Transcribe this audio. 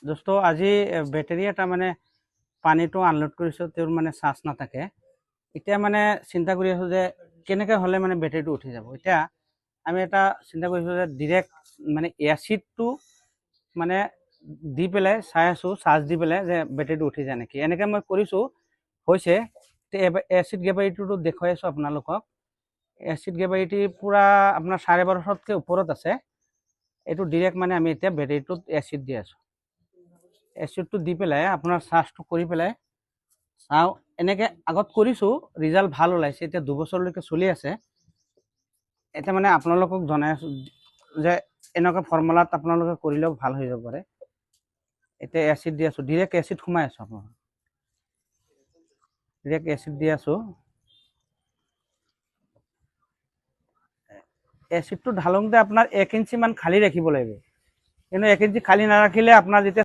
দোস্ত আজি বেটেৰী এটা মানে পানীটো আনলোড কৰিছোঁ, তেওঁৰ মানে চাৰ্জ নাথাকে। এতিয়া মানে চিন্তা কৰি আছোঁ যে কেনেকৈ হ'লে মানে বেটেৰীটো উঠি যাব। এতিয়া আমি এটা চিন্তা কৰিছোঁ যে ডিৰেক্ট মানে এচিডটো মানে দি পেলাই চাই আছোঁ, চাৰ্জ দি পেলাই যে বেটেৰীটো উঠি যায় নেকি। এনেকৈ মই কৰিছোঁ, হৈছে। এচিড গ্ৰেভাইটিটো দেখুৱাই আছোঁ আপোনালোকক। এচিড গ্ৰেভাইটি পূৰা আপোনাৰ 1250তকৈ ওপৰত আছে। এইটো ডিৰেক্ট মানে আমি এতিয়া বেটেৰীটোত এচিড দি আছোঁ। এচিডটো দি পেলাই আপোনাৰ চাৰ্জটো কৰি পেলাই চাওঁ। এনেকৈ আগত কৰিছোঁ, ৰিজাল্ট ভাল ওলাইছে। এতিয়া 2 বছৰলৈকে চলি আছে। এতিয়া মানে আপোনালোকক জনাই আছোঁ যে এনেকুৱা ফৰ্মুলাত আপোনালোকে কৰিলেও ভাল হৈ যাব পাৰে। এতিয়া এচিড দি আছোঁ, ডিৰেক্ট এচিড সোমাই আছোঁ। আপোনাৰ ডিৰেক্ট এচিড দি আছোঁ। এচিডটো ঢালোঁতে আপোনাৰ 1 ইঞ্চিমান খালী ৰাখিব লাগিব, কিন্তু 1 ইঞ্চি খালী নাৰাখিলে আপোনাৰ যেতিয়া